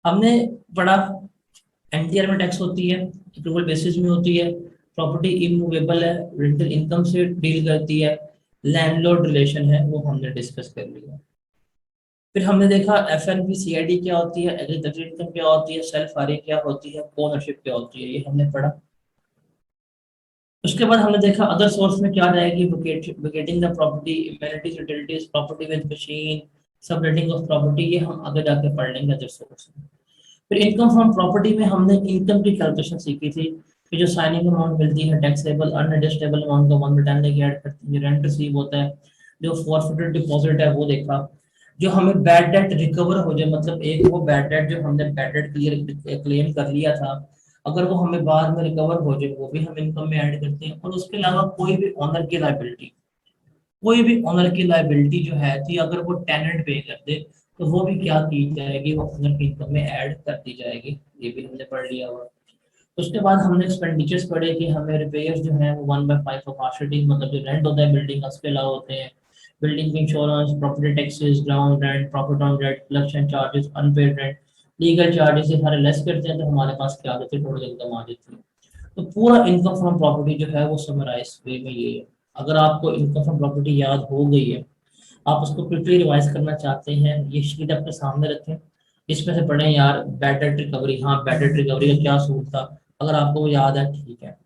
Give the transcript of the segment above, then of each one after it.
हमने पढ़ा एनटीआर में टैक्स होती है, अप्रूवल बेसिस में होती है, प्रॉपर्टी इमूवेबल है, रेंटल इनकम से डील करती है, लैंडलॉर्ड रिलेशन है, वो हमने डिस्कस कर लिया। फिर हमने देखा F N P C I D क्या होती है, एग्रीकल्चर इनकम क्या होती है, सेल्फ हायरिंग क्या होती है, ओनरशिप क्या होती है, ये हमने पढ़ा। उसके बाद हमने देखा अदर सोर्स में क्या रहेगी, vacating the property, immunities, utilities, property with machine, सब रेटिंग ऑफ प्रॉपर्टी, ये हम आगे जाके पढ़ लेंगे अदर सोर्स में। फिर इनकम फ्रॉम प्रॉपर्टी में हमने इनकम की कैलकुलेशन सीखी थी कि जो साइनिंग अमाउंट मिलती है टैक्सेबल अनएडजस्टेबल अमाउंट को 1/10 लेके ऐड करती है, रेंट रिसीव होता है, जो फॉरफिटेड डिपॉजिट है वो देखा, जो हमें बैड डेट रिकवर हो जाए, मतलब एक वो बैड डेट जो हमने बैड डेट क्लियर क्लेम कर लिया था, अगर वो हमें बाद में रिकवर हो जाए वो भी हम इनकम में ऐड करते हैं। और उसके अलावा कोई भी ऑनर की लाइबिलिटी, कोई भी ऑनर की लाइबिलिटी जो है थी, अगर वो टेनेंट पे कर दे तो वो भी क्या की जाएगी, वो ऑनर की इनकम में ऐड कर दी जाएगी। ये भी हमने पढ़ लिया हुआ। उसके बाद हमने एक्सपेंडिचर्स पढ़े कि हमें रिपेयर्स जो है वो 1/5 ऑफ आर्शिटिंग, मतलब जो रेंट होता है बिल्डिंग का, उसके अलावा होते हैं बिल्डिंग की insurance, property taxes, ground rent, profit on rent, collection charges, unpaid rent, legal charges, ये सारे लेस करते हैं तो हमारे पास क्या आ जाती है, टोटल इनकम आ जाती है। तो पूरा इनकम फ्रॉम प्रॉपर्टी जो है वो समराइज वे में ये है। अगर आपको इनकम फ्रॉम प्रॉपर्टी याद हो गई है, आप उसको क्विकली रिवाइज करना चाहते हैं, ये शीट अपने सामने रखें, इसमें से पढ़ें यार बैड डेट रिकवरी, हाँ बैड डेट रिकवरी का क्या सूट था, अगर आपको वो याद है ठीक है।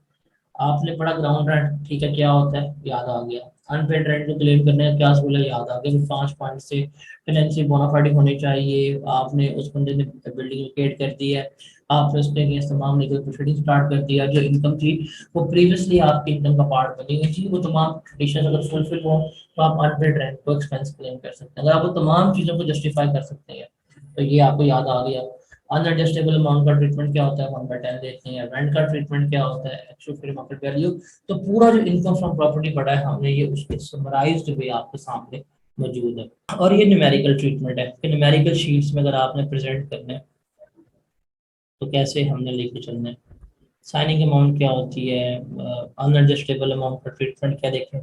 आपने पढ़ा ग्राउंड रेंट, ठीक है क्या होता है याद आ गया। अनपेड रेंट को क्लेम करने का क्या सूल है, याद आ गया। फिर 5 पॉइंट से टेनेंसी बोनाफाइड होनी चाहिए, आपने उस बंदे ने बिल्डिंग वेकेट कर दी है, आपने उसके अगेंस्ट तमाम लीगल प्रोसीडिंग स्टार्ट कर दिया, जो इनकम थी वो प्रीवियसली आपकी इनकम का पार्ट बनी हुई थी, वो तमाम कंडीशन अगर फुलफिल हो तो आप अनपेड रेंट को एक्सपेंस क्लेम कर सकते हैं। अगर आप वो तमाम चीज़ों को जस्टिफाई कर सकते हैं तो ये आपको याद आ गया। अनएडजस्टेबल अमाउंट का ट्रीटमेंट क्या होता है, 1/10 देते हैं। रेंट का ट्रीटमेंट क्या होता है, एक्चुअल फेयर मार्केट वैल्यू। तो पूरा जो इनकम फ्रॉम प्रॉपर्टी पढ़ा है हमने, ये उसके समराइज्ड वे आपके सामने मौजूद है। और ये न्यूमेरिकल ट्रीटमेंट है कि न्यूमेरिकल शीट्स में अगर आपने प्रेजेंट करना है तो कैसे हमने लेके चलना है। साइनिंग अमाउंट क्या होती है, अनएडजस्टेबल अमाउंट का ट्रीटमेंट क्या देखें।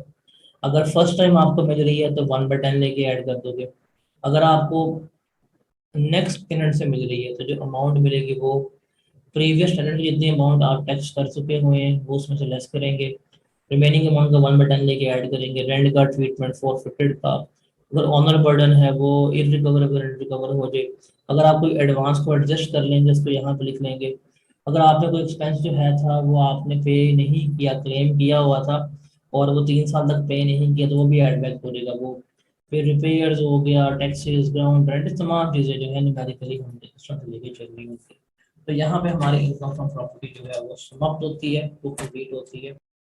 अगर फर्स्ट टाइम आपको मिल रही है तो 1/10 लेके ऐड कर दोगे। अगर आपको नेक्स्ट टेनेंट से मिल रही है तो जो अमाउंट मिलेगी वो प्रीवियस टेनेंट जितनी अमाउंट आप टैक्स कर चुके हुए हैं वो उसमें से लेस करेंगे, रिमेनिंग अमाउंट का 1/10 लेके ऐड करेंगे। रेंट का ट्रीटमेंट फॉरफिटेड का, अगर ऑनर बर्डन है वो इरिकवरेबल रिकवर हो जाए। अगर आप कोई एडवांस को एडजस्ट कर लेंगे उसको यहाँ पे लिख लेंगे। अगर आपने कोई एक्सपेंस जो है था वो आपने पे नहीं किया, क्लेम किया हुआ था और वो 3 साल तक पे नहीं किया तो वो भी एड बैक हो जाएगा वो। फिर रिपेयर्स हो गया, टैक्सेस, ग्राउंड रेंट, तमाम चीज़ें जो है न्यूमेरिकली हमने इस तरह से लेके चलनी होती है। तो यहाँ पे हमारी इनकम फ्रॉम प्रॉपर्टी जो है वो समाप्त होती है, वो कंप्लीट होती है।